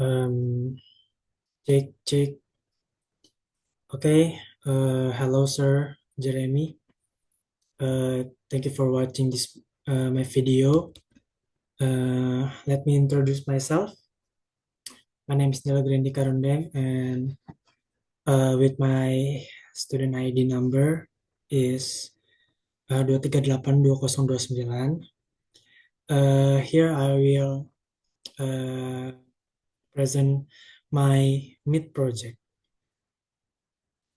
Um, Cek, cek. Okay. Hello, sir, Jeremy. Thank you for watching this my video. Let me introduce myself. My name is Nila Grandi Karundeng, and with my student ID number is 2382029. Here I will uh, present my mid project.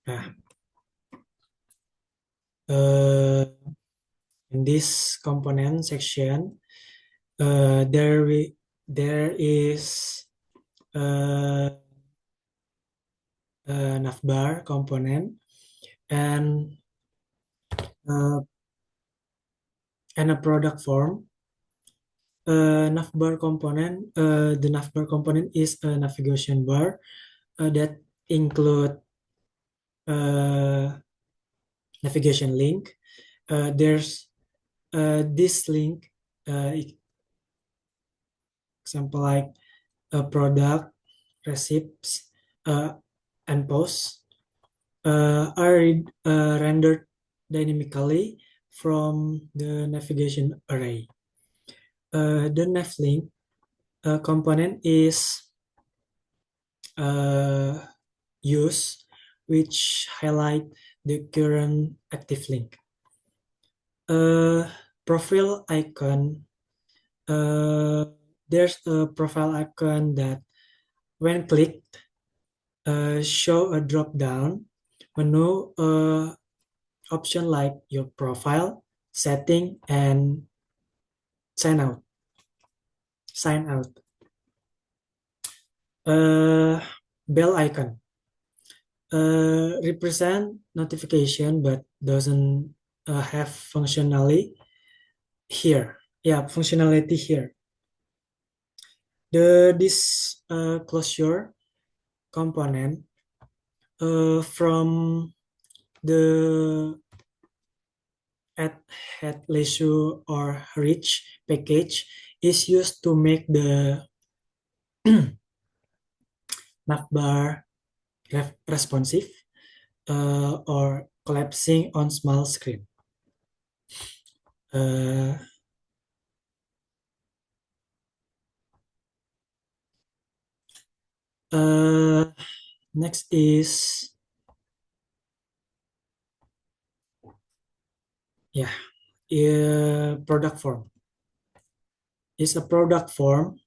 Nah, uh, in this component section, uh, there we, there is uh, a navbar component and uh, a product form. The navbar component is a navigation bar that include uh, navigation link. There's this link, example like a product, receipts, uh, and posts are rendered dynamically from the navigation array. The navlink component is uh, used, which highlight the current active link. Uh, Profile icon. Uh, there's a profile icon that, when clicked, show a drop-down menu option like your profile, setting, and sign out. Sign out. Uh, Bell icon represent notification but doesn't have functionality here. Yeah, functionality here. The this closure component from the add head leisure or reach package is used to make the navbar responsive or collapsing on small screen. Uh, Next is, yeah, product form. Is a product form.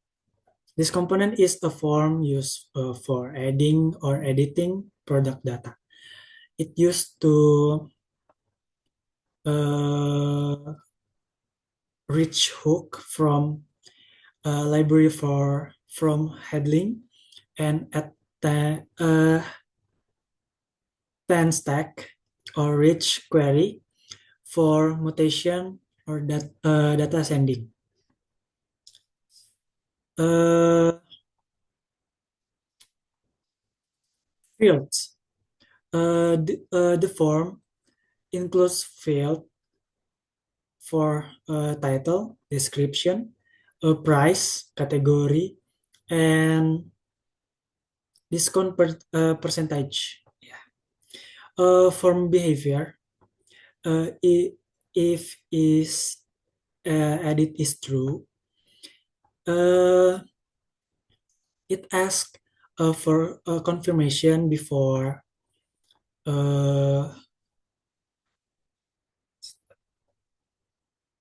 This component is a form used for adding or editing product data. It used to uh, reach hook from a library for from heading and add the 10 stack or rich query for mutation or data sending. Uh, Fields. The form includes field for title, description, price, category, and discount percentage. Yeah. Form behavior. If is edit is true, uh, it asks for a confirmation uh,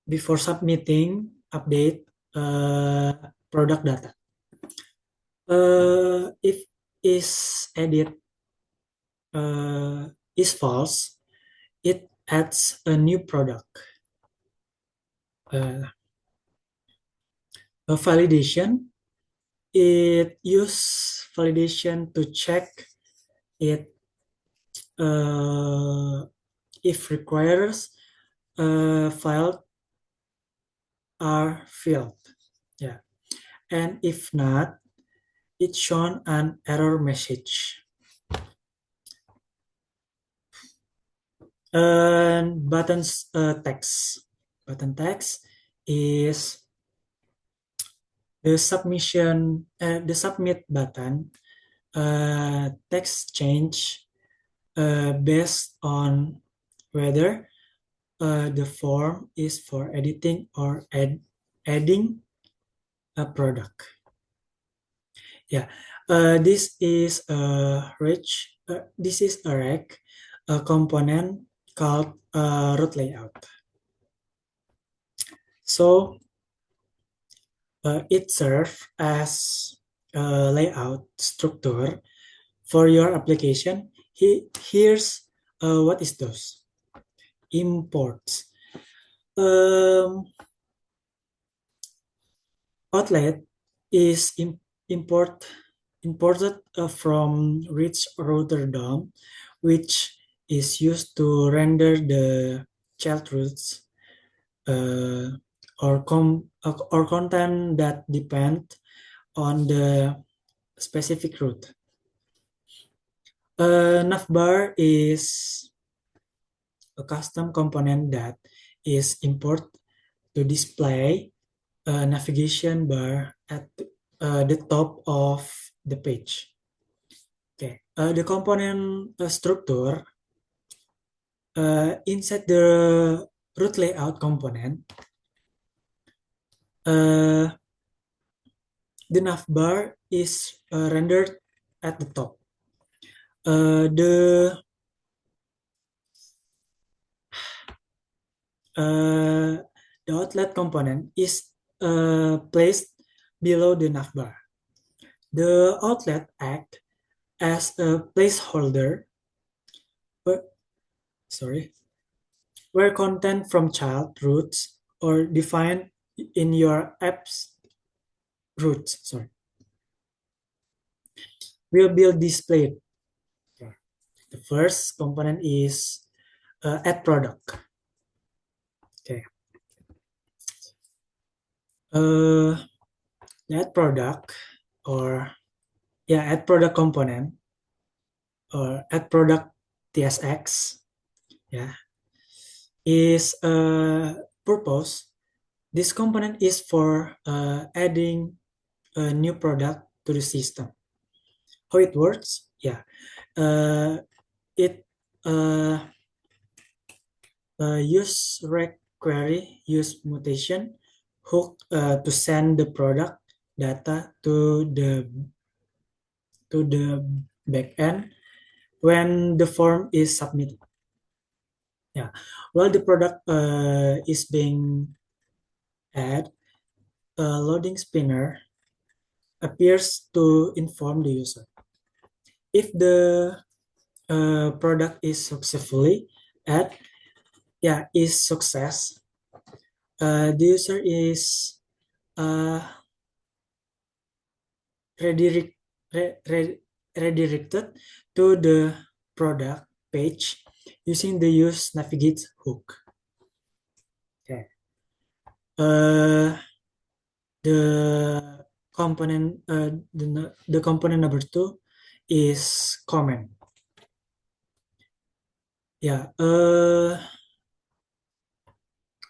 before submitting update product data. If is edit is false, it adds a new product. Uh, a validation, it use validation to check it if requires file are filled. Yeah, and if not, it shown an error message. And buttons text. Button text is the submit button text change based on whether the form is for editing or adding a product. Yeah, this is a rack, a component called root layout. So it serves as a layout structure for your application. Here's what is those imports. Um, Outlet is imported from Rich Rotterdam, which is used to render the child roots uh, or content that depend on the specific root. Navbar is a custom component that is imported to display a navigation bar at the top of the page. Okay, the component structure inside the root layout component, uh, the navbar is rendered at the top. The uh, the outlet component is placed below the navbar. The outlet act as a placeholder, where, sorry, where content from child roots or defined in your app's roots, will be displayed. The first component is add product. Okay. Add product or add product component or add product TSX is purpose. This component is for adding a new product to the system. How it works? It use rect query, use mutation hook to send the product data to the backend when the form is submitted. Yeah, while the product is being added, a loading spinner appears to inform the user. If the product is successfully added, is success. The user is uh, redirect, redirected to the product page using the use navigate hook. Okay. The component the component number 2 is comment.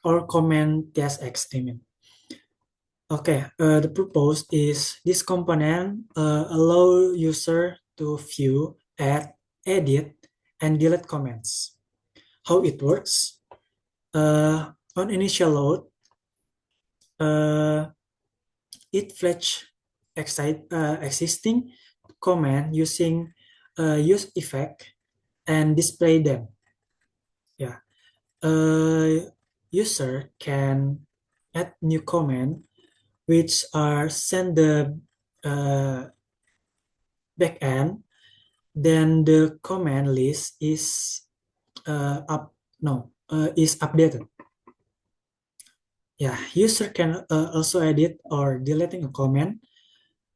Or comment TSX, I mean. Okay, the purpose is this component allow user to view, add, edit, and delete comments. How it works? On initial load, it fetch existing comment using use effect and display them. User can add new comment which are send the backend. Then the comment list is is updated. User can also edit or deleting a comment.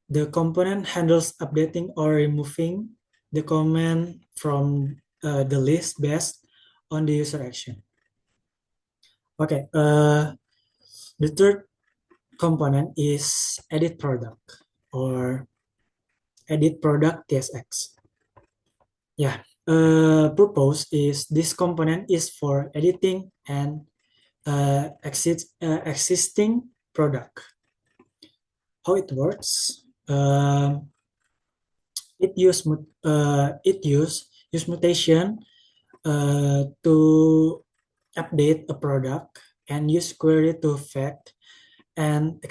The component handles updating or removing the comment from the list based on the user action. Okay, the third component is edit product or edit product TSX. Purpose is this component is for editing and existing product. how it works. It use mutation to update a product and use query to fetch and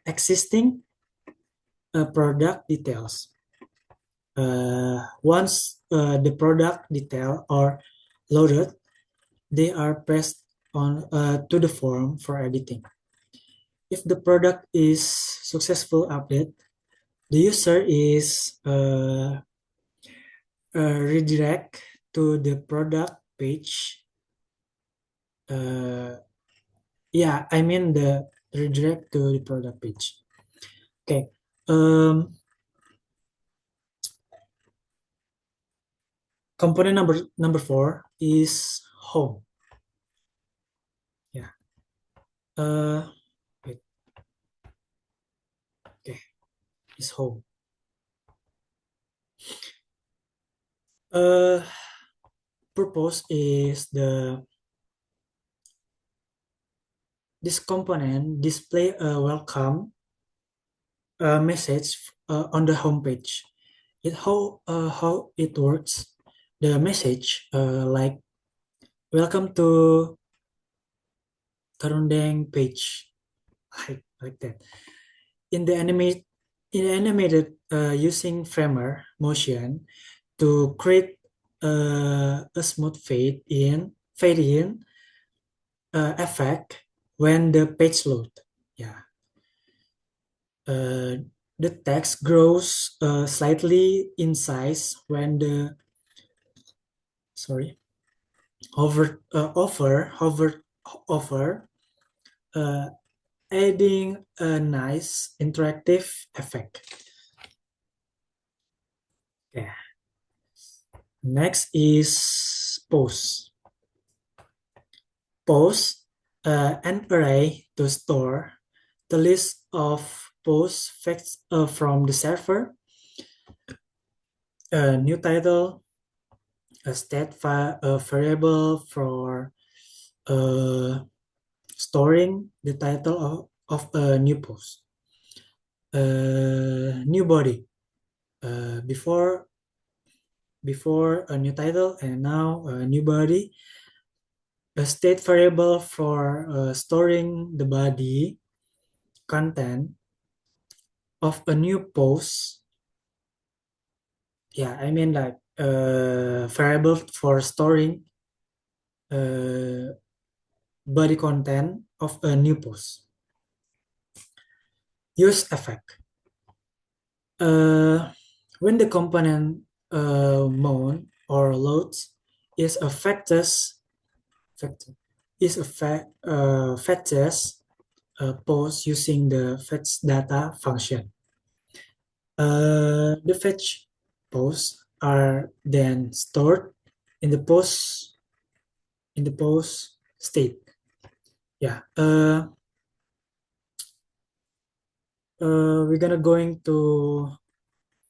existing product details. Once the product detail are loaded, they are passed on to the form for editing. If the product is successful update, the user is redirect to the product page. Yeah, I mean the redirect to the product page. Okay. Component number four is home. Yeah. Wait. Okay. Is home. Uh, Purpose is this component display a welcome message on the home page. How it works. The message like welcome to Tarundeng page, like that. In the animate in animated using Framer motion to create a smooth fade in effect when the page load. Yeah. Uh, the text grows slightly in size when the sorry hover uh, adding a nice interactive effect. Yeah. Next is pose. Pose an array to store the list of pose facts from the server, a new title, a state file, a variable for uh, storing the title of a new post, new body, before a new title and now a new body, a state variable for storing the body content of a new post. Yeah, I mean like variable for storing uh, body content of a new post. Use effect. Uh, when the component mount or loads is a factor is a fetches post using the fetch data function. The fetch posts are then stored in the post state. Yeah. We're gonna going to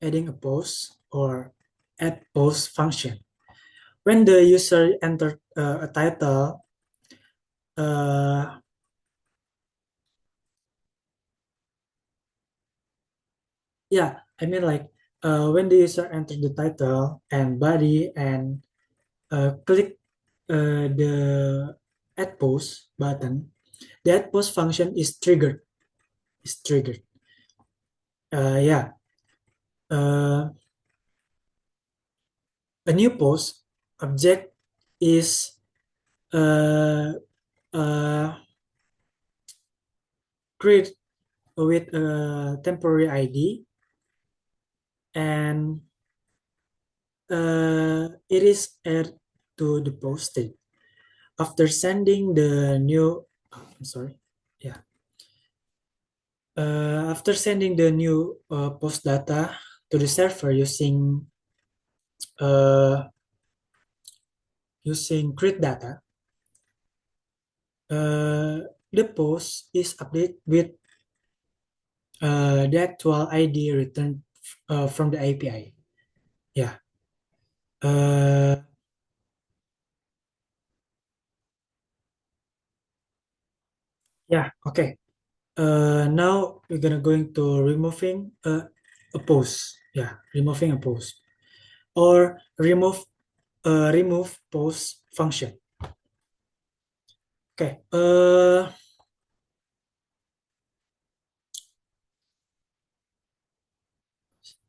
adding a post or add post function. When the user enter a title, uh, yeah, I mean like when the user enter the title and body and click the add post button, the add post function is triggered. Is triggered. Yeah. Uh, a new post object is uh, uh, created with a temporary ID and it is added to the post state after sending the new. I'm sorry. Yeah. After sending the new post data to the server uh, using create data, the post is updated with the actual ID returned from the API. Yeah. Uh, yeah. Okay. Now we're gonna going to removing a post. Yeah, removing a post or remove post function. Okay.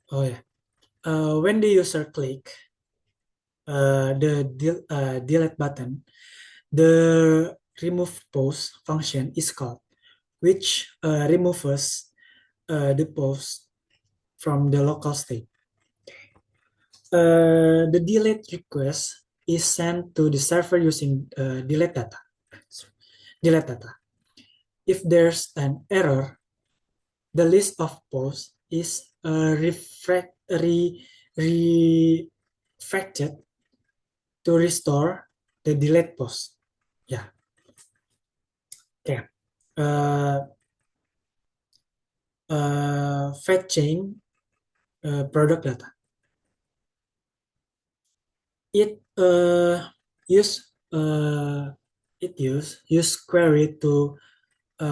Oh yeah. When the user click the delete button, the remove post function is called, which removes the post from the local state. The delete request is sent to the server using delete data. Delete data. If there's an error, the list of posts is refactored to restore the delete post. Yeah. Okay. Uh, Fetching product data. It use use query to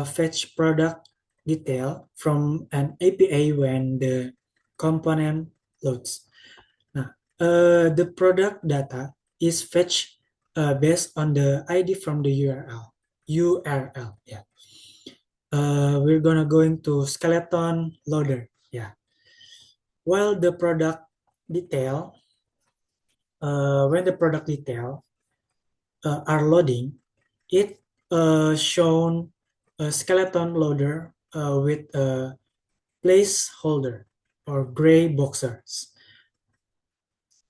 fetch product detail from an API when the component loads. Nah, the product data is fetched based on the ID from the URL. URL, yeah. We're gonna go into skeleton loader, yeah. While the product detail, when the product detail are loading, it shown a skeleton loader with a placeholder or gray boxes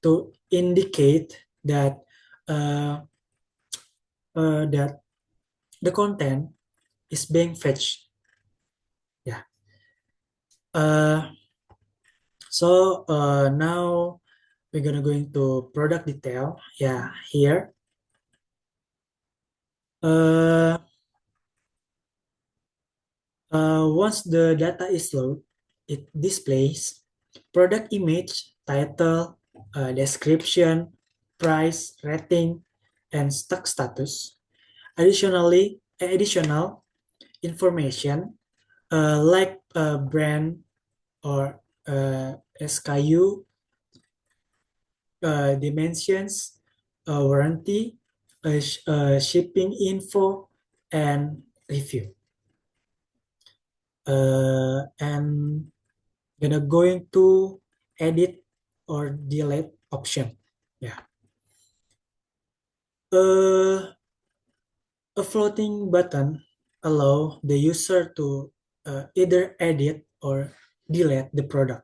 to indicate that uh, that the content is being fetched. Yeah. Uh, Now we're gonna go into product detail. Yeah, here. Uh, Once the data is loaded, it displays product image, title, description, price, rating, and stock status. Additional information like brand or SKU, dimensions, warranty, shipping info, and review. And gonna going to edit or delete option. Yeah. Uh, a floating button allow the user to either edit or delete the product.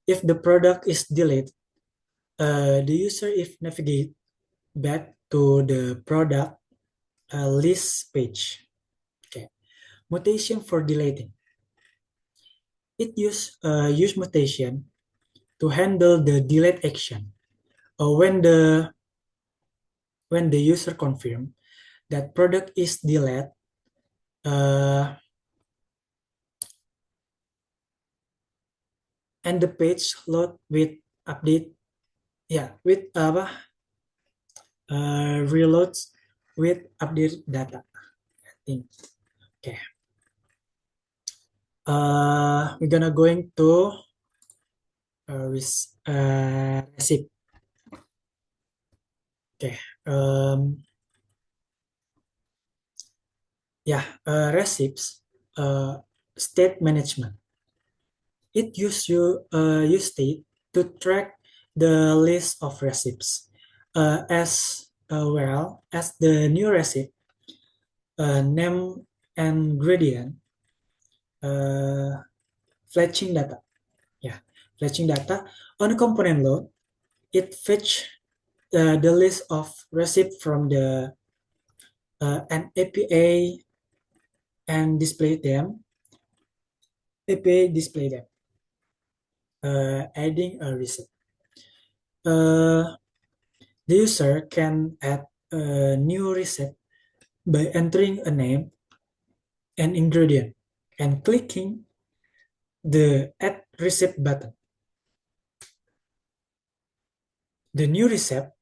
If the product is deleted, the user if navigate back to the product list page. Okay. Mutation for deleting. It use mutation to handle the delete action. When the user confirm that product is deleted, uh, and the page load with update, yeah, with apa reloads with update data. I think. Okay. We're gonna going to receipt. Okay. Yeah. Receipts. State management. It use state to track the list of receipts as well as the new receipt name and gradient uh, fetching data. Yeah, fetching data on a component load. It fetch the list of receipt from the an API and display them. API display them, adding a receipt. Uh, the user can add a new receipt by entering a name and ingredient and clicking the Add Receipt button. The new receipt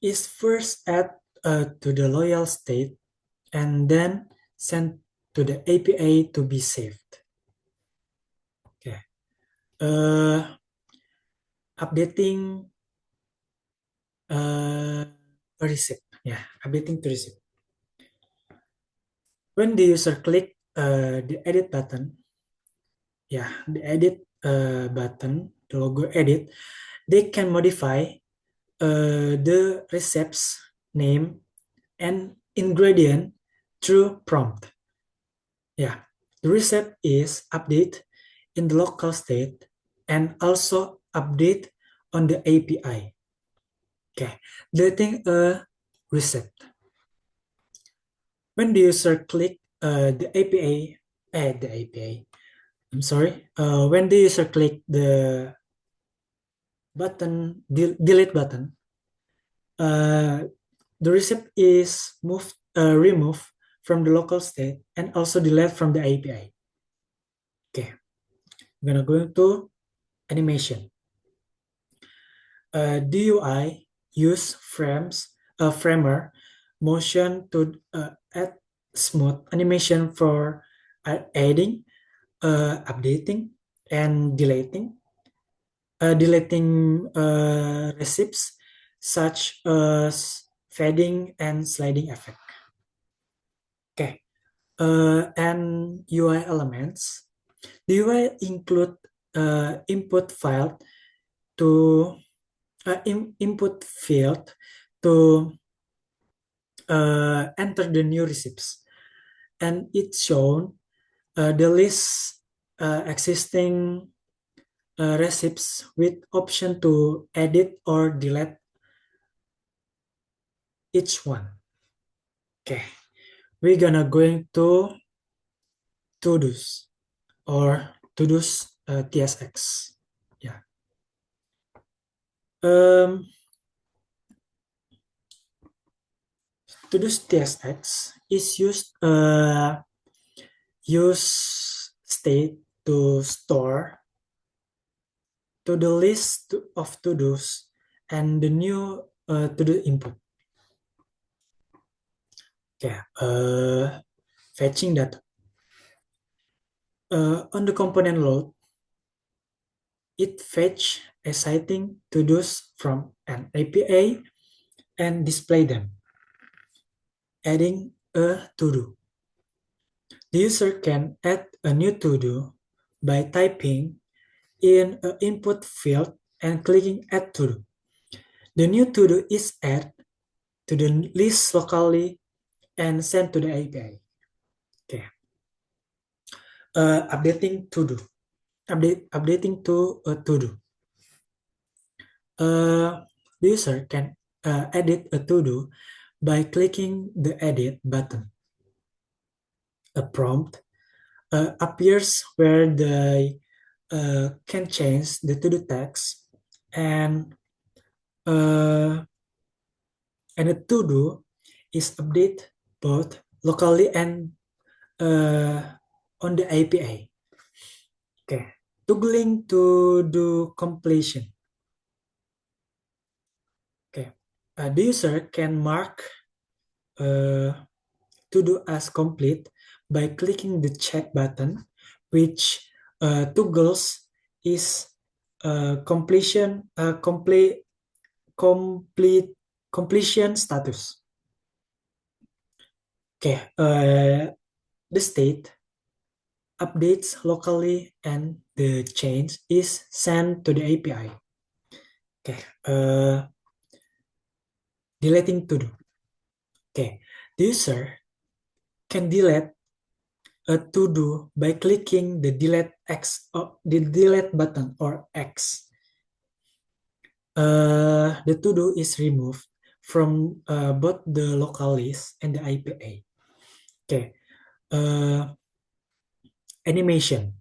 is first added to the loyal state and then sent to the API to be saved. Okay. Updating a receipt. Yeah, updating to receipt. When the user click the edit button, yeah, the edit button, the logo edit, they can modify the recipe's name and ingredient through prompt. Yeah, the recipe is update in the local state and also update on the API. Okay, deleting a recipe. When the user click the API, the API, I'm sorry, when the user click the button, delete button, uh, the receipt is removed from the local state and also delete from the API. Okay, I'm gonna go into animation. DUI use framer motion to add smooth animation for adding, updating, and deleting receipts such as fading and sliding effect. Okay, and UI elements. The UI include input file to input field to enter the new receipts, and it's shown the list existing receipts with option to edit or delete each one. Okay, we're gonna going to to-dos or to-dos TSX. Yeah. Um, to-dos TSX is use state to store to the list of to-dos and the new to-do input. Okay, fetching data. On the component load, it fetch exciting to-dos from an API and display them, adding a to-do. The user can add a new to-do by typing in an input field and clicking Add To-Do. The new to-do is added to the list locally and sent to the API. Okay. Updating to-do. Updating to a to-do. The user can edit a to-do by clicking the Edit button. A prompt appears where they can change the to-do text and a to-do is updated both locally and on the API. Okay, toggling to do completion. Okay, the user can mark to do as complete by clicking the check button, which toggles is complete completion status. Okay, the state updates locally and the change is sent to the API. Okay, deleting to do. Okay, the user can delete a to do by clicking the delete X or the delete button or X. The to do is removed from both the local list and the API. Okay, animation.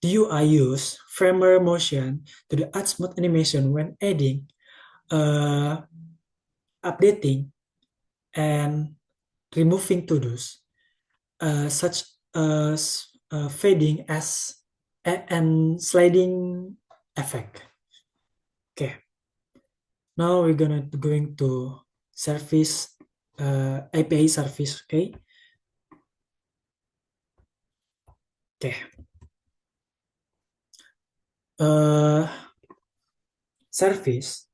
The UI use framer motion to the add smooth animation when adding, updating, and removing to-dos, such as fading as and sliding effect. Okay, now we're going to service API service. Okay, Okay. Uh, Service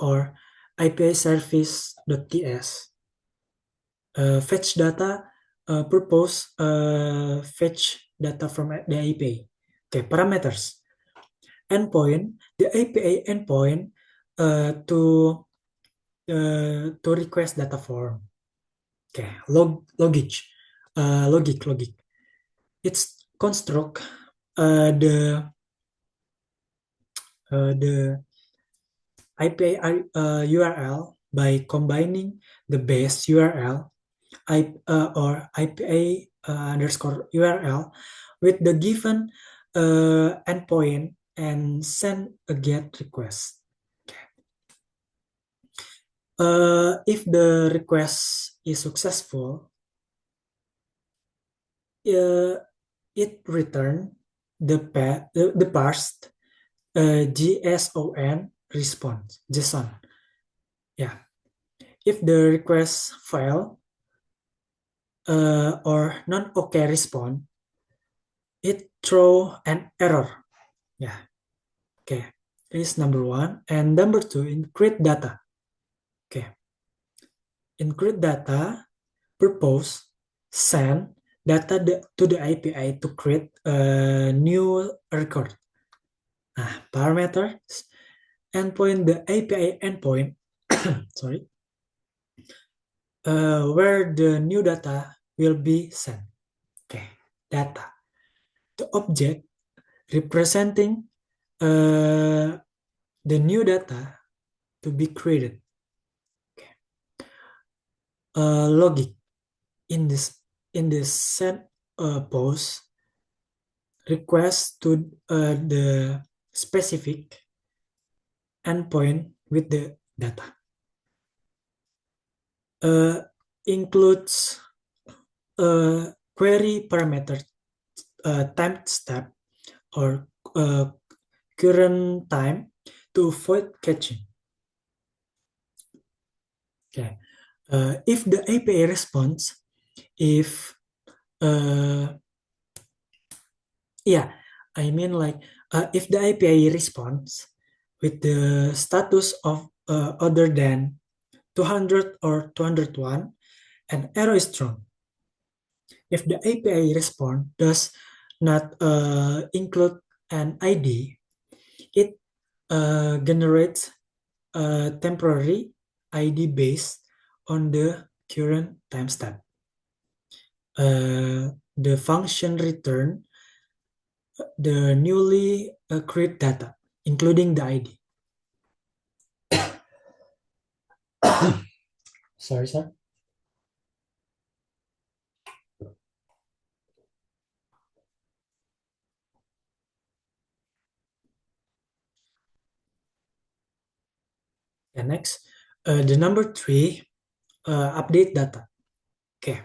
or API service.ts fetch data purpose fetch data from the API. Okay, parameters. Endpoint, the API endpoint to request data form. Okay, logic. It's construct the API URL by combining the base URL or API underscore URL with the given endpoint and send a GET request. If the request is successful, it return the parsed JSON response, JSON. Yeah. If the request fail or non-OK response, it throw an error. Yeah. Okay. This is number one. And number two, encrypt data. Okay. Encrypt data, purpose, send data to the API to create a new record. Nah, parameters, endpoint, the API endpoint, sorry, where the new data will be sent. Okay, data. The object representing the new data to be created. Okay. Logic in this send post request to the specific endpoint with the data. Includes query parameter timestamp or current time to avoid caching. Okay. If the API response, if I mean like if the API responds with the status of other than 200 or 201, an error is thrown. If the API response does not include an ID, it generates a temporary ID based on the current timestamp. The function return the newly created data, including the ID. Sorry, sir. And next, the number three, update data. Okay.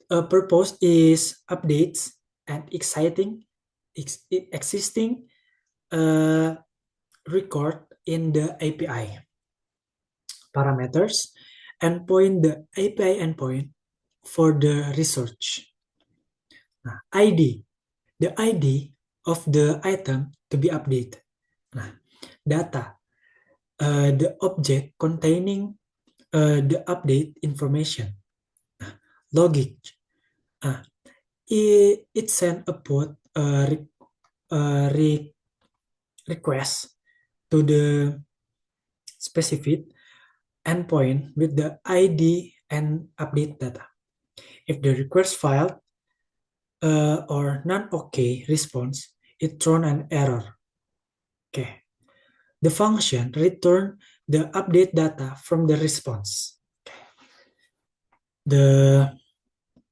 Purpose is updates and existing record in the API. Parameters, endpoint, the API endpoint for the research. Nah, ID, the ID of the item to be updated. Nah, data, the object containing the update information. Nah, logic, it send a put request to the specific endpoint with the ID and update data. If the request failed or non-OK response, it thrown an error. Okay. The function return the update data from the response. The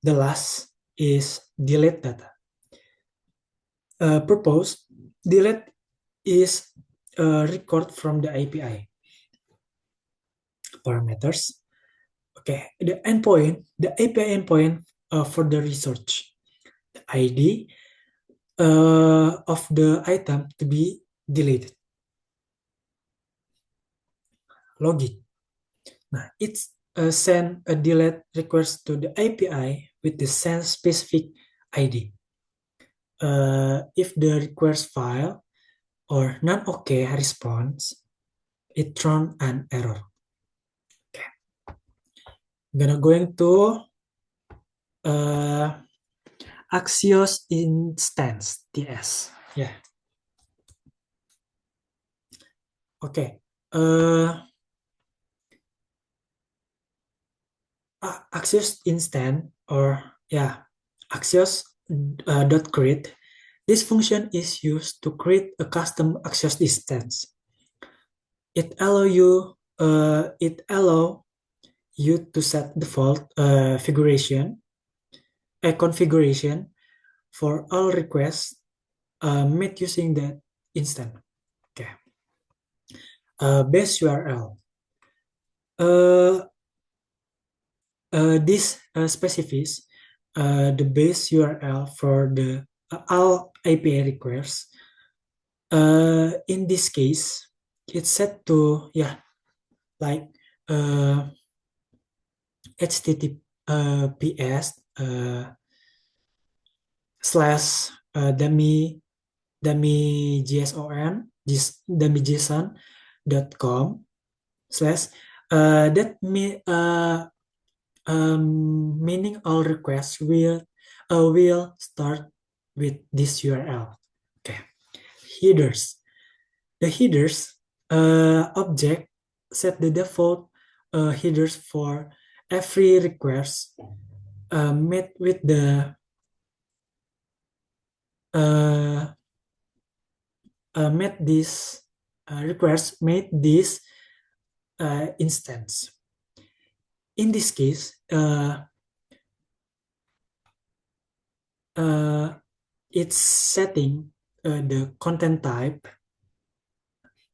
last is delete data. Purpose, delete is a record from the API. Parameters. Okay, the endpoint, the API endpoint for the research. The ID of the item to be deleted. Logic. Nah, it's send a delete request to the API with the send specific ID. if the request file or non OK response, it thrown an error. Okay. I'm gonna going to uh, Axios instance TS. Yeah. Okay. Axios instance or yeah, Axios dot create. This function is used to create a custom Axios instance. It allow you to set default configuration for all requests made using that instance. Okay. Base URL. Uh, this specifies the base URL for the all API requests. In this case, it's set to like HTTPS slash dummy.json.com slash that meaning all requests will start with this URL. Okay. Headers. The headers object set the default headers for every request made with the uh, made this request made this instance. In this case, it's setting the content type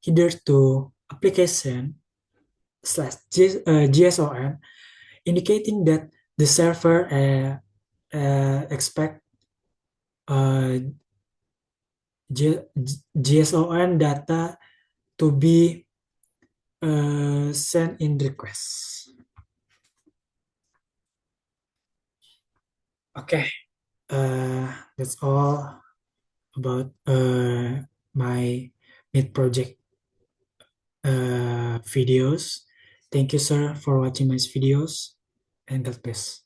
header to application slash JSON, indicating that the server expect uh, JSON data to be sent in request. Okay, that's all about my mid project videos. Thank you, sir, for watching my videos, and God bless.